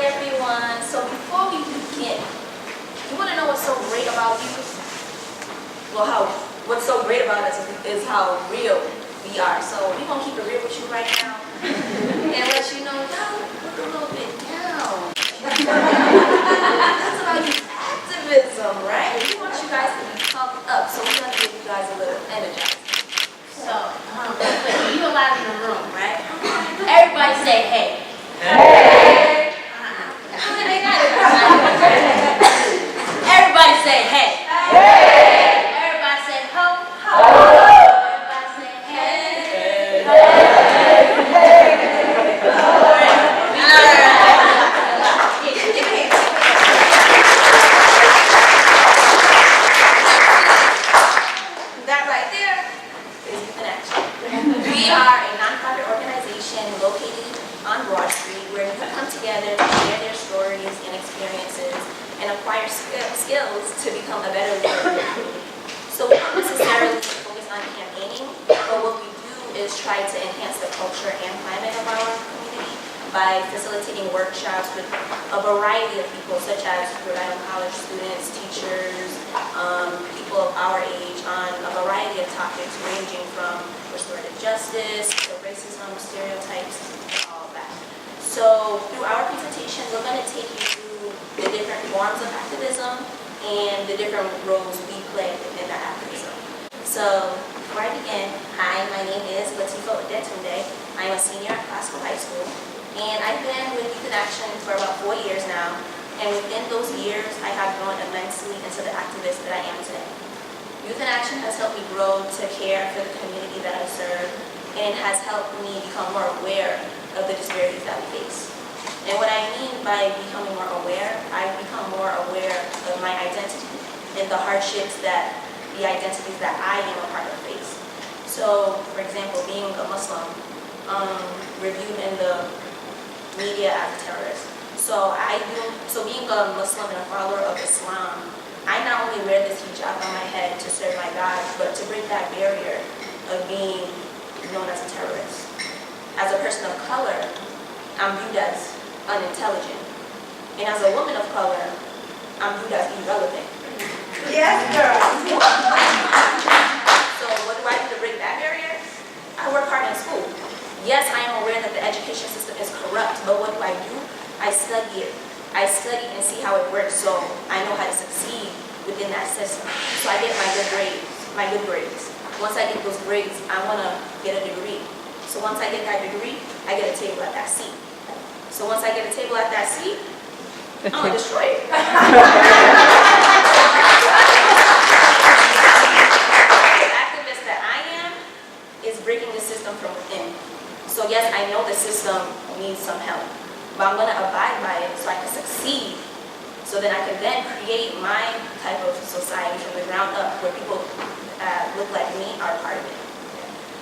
everyone. So before we begin, you want to know what's so great about you? Well, what's so great about us is how real we are. So we're going to keep it real with you right now and let you know, y'all look a little bit down. That's about activism, right? We want you guys to be pumped up, so we're going to give you guys a little energized. So, you alive in the room, right? Everybody say hey. Hey! Everybody say hey. Hey! Everybody say ho. Ho! Everybody say hey. Hey! That right there is Youth in Action. We are a nonprofit organization located on Broad Street where people come together to share their stories and experiences and acquire skills to become a better leader in the community. So we don't necessarily focus on campaigning, but what we do is try to enhance the culture and climate of our community by facilitating workshops with a variety of people such as Rhode Island College students, teachers, people of our age on a variety of topics ranging from restorative justice to racism, stereotypes, and all of that. So through our presentation, we're going to take you through the different forms of activism and the different roles we play within that activism. So before I begin, hi, my name is LATIFAT. I am a senior at Carrboro High School, and I've been with Youth in Action for about 4 years now. And within those years, I have grown immensely into the activist that I am today. Youth in Action has helped me grow to care for the community that I serve, and has helped me become more aware of the disparities that we face. And what I mean by becoming more aware, I've become more aware of my identity and the hardships that the identities that I am a part of face. So, for example, being a Muslim, reviewed in the media as a terrorist. So being a Muslim and a follower of Islam, I not only wear this hijab on my head to serve my God, but to break that barrier of being known as a terrorist. As a person of color, I'm viewed as unintelligent. And as a woman of color, I'm viewed as irrelevant. Yes, girl. So what do I do to break that barrier? I work hard in school. Yes, I am aware that the education system is corrupt, but what do? I study it. I study and see how it works, so I know how to succeed within that system. So I get my good grades. Once I get those grades, I want to get a degree. So once I get that degree, I get a table at that seat. So once I get a table at that seat, I'm going to destroy it. The activist that I am is breaking the system from within. So yes, I know the system needs some help, but I'm going to abide by it so I can succeed, so that I can then create my type of society from the ground up where people look like me are part of it.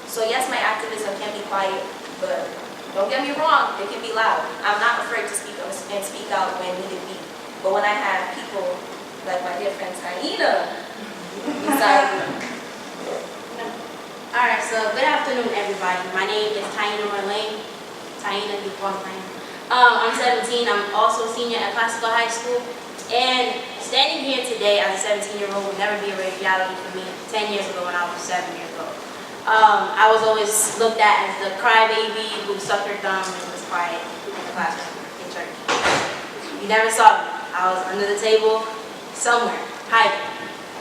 So yes, my activism can be quiet, but don't get me wrong, it can be loud. I'm not afraid to speak up and speak out when needed be. But when I have people like my dear friend THAINA beside me. Alright, so good afternoon everybody. My name is MERLAIN. THAINA, you call me. I'm 17, I'm also a senior at Classical High School. And standing here today as a 17-year-old will never be a reality for me 10 years ago when I was 7 years old. I was always looked at as the crybaby who sucked her thumb and was quiet in the classroom in church. You never saw me. I was under the table somewhere, hiding.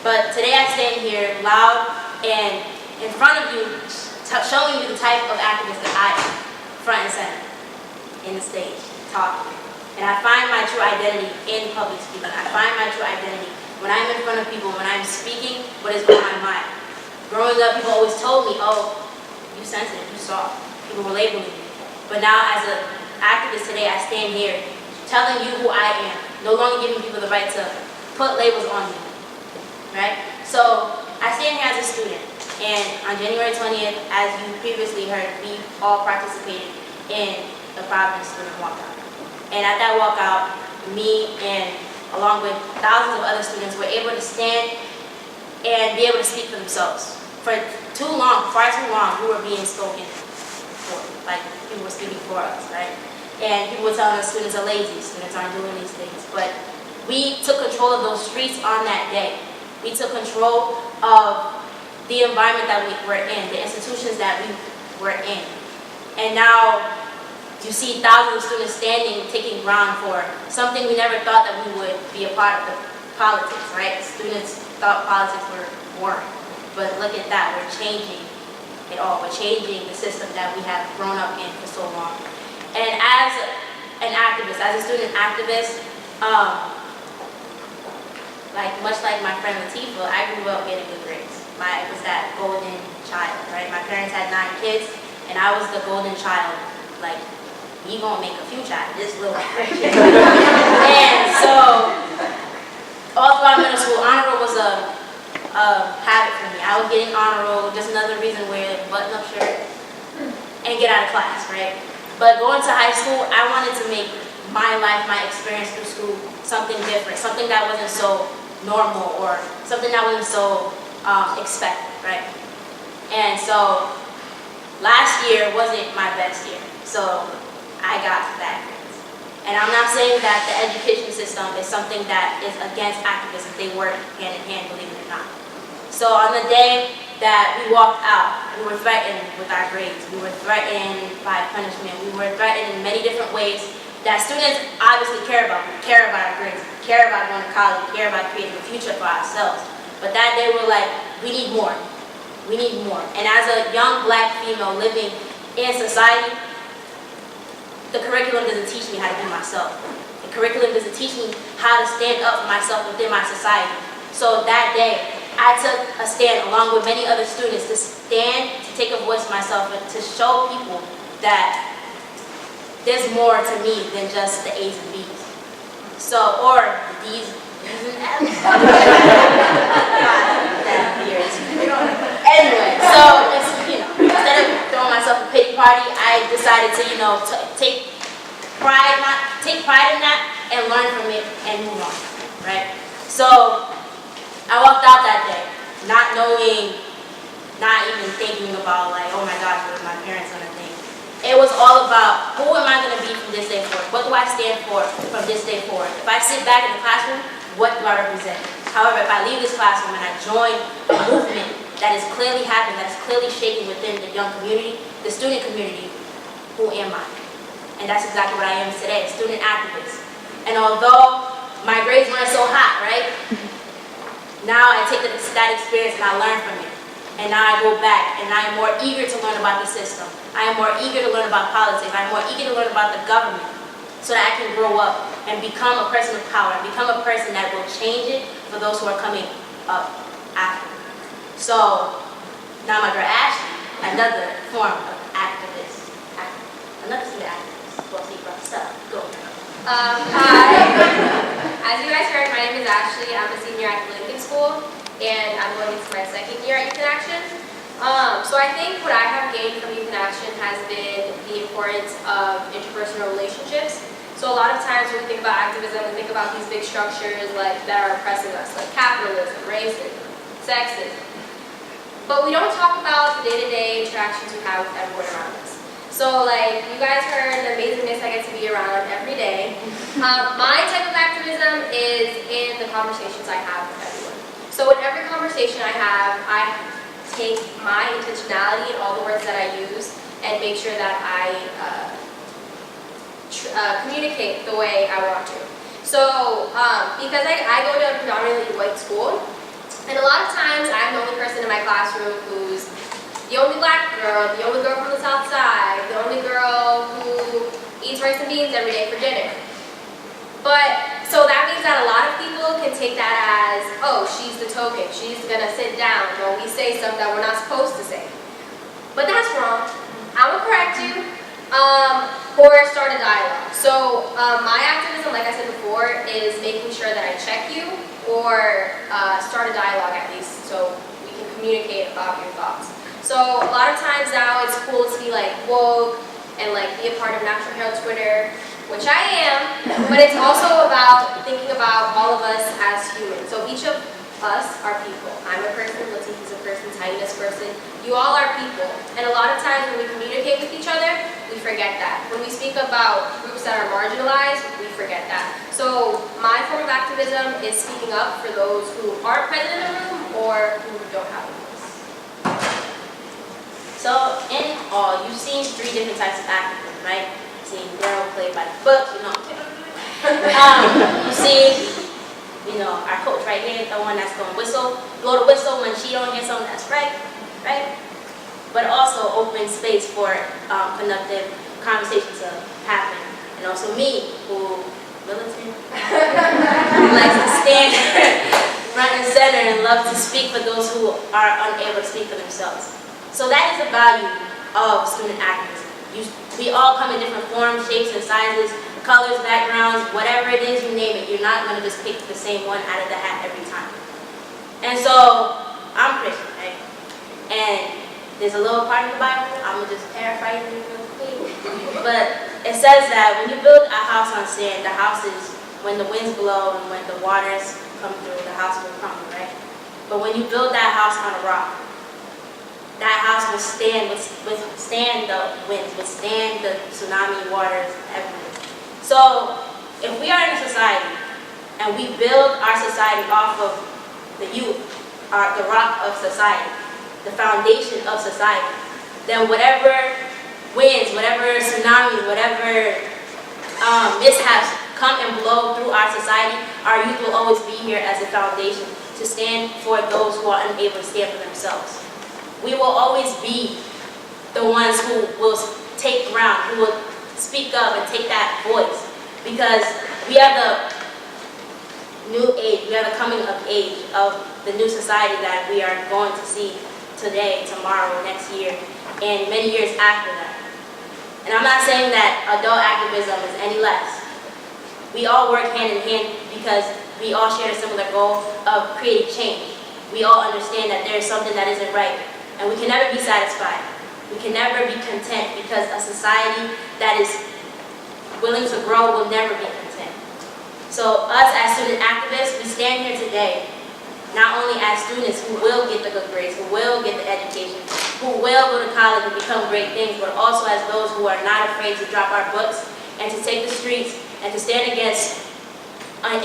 But today I stand here loud and in front of you, showing you the type of activist that I am, front and center, in the stage, talking. And I find my true identity in public speaking. I find my true identity when I'm in front of people, when I'm speaking what is on my mind. Growing up, people always told me, oh, you sensitive, you soft. People were labeling me. But now as an activist today, I stand here telling you who I am, no longer giving people the right to put labels on me, right? So I stand here as a student. And on January 20th, as you previously heard, we all participated in the Providence student walkout. And at that walkout, me and along with thousands of other students were able to stand and be able to speak for themselves. For too long, far too long, we were being spoken for, like people were speaking for us, right? and people were telling us students are lazy, students aren't doing these things. But we took control of those streets on that day. We took control of the environment that we were in, the institutions that we were in. And now you see thousands of students standing, taking ground for something we never thought that we would be a part of, the politics, right? Students thought politics were boring. But look at that, we're changing it all. We're changing the system that we have grown up in for so long. And as an activist, as a student activist, much like my friend Latifah, I grew up getting good grades. I was that golden child, right? My parents had 9 kids, and I was the golden child. Like, you gonna make a future out of this little right? And so, all throughout middle school, honor roll was a habit for me. I was getting honor roll, just another reason to wear a button-up shirt and get out of class, right? But going to high school, I wanted to make my life, my experience through school, something different, something that wasn't so normal or something that wasn't so expected, right? And so last year wasn't my best year, so I got bad grades. And I'm not saying that the education system is something that is against activism. They work hand in hand, believe it or not. So on the day that we walked out, we were threatened with our grades. We were threatened by punishment. We were threatened in many different ways that students obviously care about. We care about our grades. We care about going to college. We care about creating a future for ourselves. But that day we're like, we need more. We need more. And as a young black female living in society, the curriculum doesn't teach me how to be myself. The curriculum doesn't teach me how to stand up for myself within my society. So that day, I took a stand along with many other students to stand, to take a voice for myself, and to show people that there's more to me than just the A's and B's. So, or the D's and F's. Anyway, so it's, instead of throwing myself a pity party, I decided to, take pride in that and learn from it and move on, right? So I walked out that day, not knowing, not even thinking about like, oh my gosh, what are my parents gonna think? It was all about, who am I gonna be from this day forward? What do I stand for from this day forward? If I sit back in the classroom, what do I represent? However, if I leave this classroom and I join a movement that is clearly happening, that is clearly shaking within the young community, the student community, who am I? And that's exactly what I am today, a student activist. And although my grades weren't so hot, right? Now I take that experience and I learn from it. And now I go back and I am more eager to learn about the system. I am more eager to learn about politics. I am more eager to learn about the government so that I can grow up and become a person of power, and become a person that will change it for those who are coming up after. So now my girl Ashley, another form of activist. Another student activist. Well, see, stuff. Go. Hi. As you guys heard, my name is Ashley. I'm a senior at Lincoln School, and I'm going into my 2nd year at Youth in Action. So I think what I have gained from Youth in Action has been the importance of interpersonal relationships. So a lot of times when we think about activism, we think about these big structures that are oppressing us, like capitalism, racism, sexism. But we don't talk about the day-to-day interactions we have with everyone around us. So you guys heard the amazingness I get to be around every day. My type of activism is in the conversations I have with everyone. So in every conversation I have, I take my intentionality and all the words that I use and make sure that I communicate the way I want to. So because I go to a predominantly white school, and a lot of times I'm the only person in my classroom who's the only black girl, the only girl from the south side, the only girl who eats rice and beans every day for dinner. But, so that means that a lot of people can take that as, oh, she's the token, she's gonna sit down when we say stuff that we're not supposed to say. But that's wrong. I will correct you, or start a dialogue. So my activism, like I said before, is making sure that I check you, or start a dialogue at least, so we can communicate about your thoughts. So a lot of times now it's cool to be woke and be a part of Natural Herald Twitter, which I am, but it's also about thinking about all of us as humans. So each of us are people. I'm a person, Latifah's a person, THAINA's a person. You all are people. And a lot of times when we communicate with each other, we forget that. When we speak about groups that are marginalized, we forget that. So my form of activism is speaking up for those who aren't present in the room or who don't have a voice. So in all, you've seen 3 different types of activism, right? You've seen girl play by the book, you know. You see, you know, our coach right here, the one that's going to blow the whistle when she don't hear something that's right? But also open space for conductive conversation to happen. And also me, who militant, who likes to stand front and center and love to speak for those who are unable to speak for themselves. So that is the value of student activism. We all come in different forms, shapes, and sizes, colors, backgrounds, whatever it is, you name it. You're not going to just pick the same one out of the hat every time. And so, I'm Christian, right? And there's a little part in the Bible, I'm going to just paraphrase it real quick. But it says that when you build a house on sand, the house is, when the winds blow and when the waters come through, the house will crumble, right? But when you build that house on a rock, that house will withstand the winds, withstand the tsunami waters, everything. So, if we are in a society and we build our society off of the youth, the rock of society, the foundation of society, then whatever winds, whatever tsunamis, whatever mishaps come and blow through our society, our youth will always be here as a foundation to stand for those who are unable to stand for themselves. We will always be the ones who will take ground, who will speak up and take that voice, because we are the new age, we are the coming of age of the new society that we are going to see today, tomorrow, next year, and many years after that. And I'm not saying that adult activism is any less. We all work hand in hand because we all share a similar goal of creating change. We all understand that there is something that isn't right, and we can never be satisfied. We can never be content, because a society that is willing to grow will never be content. So us as student activists, we stand here today not only as students who will get the good grades, who will get the education, who will go to college and become great things, but also as those who are not afraid to drop our books and to take the streets and to stand against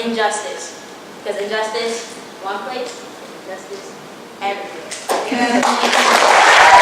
injustice. Because injustice, one place, injustice everywhere. Yeah.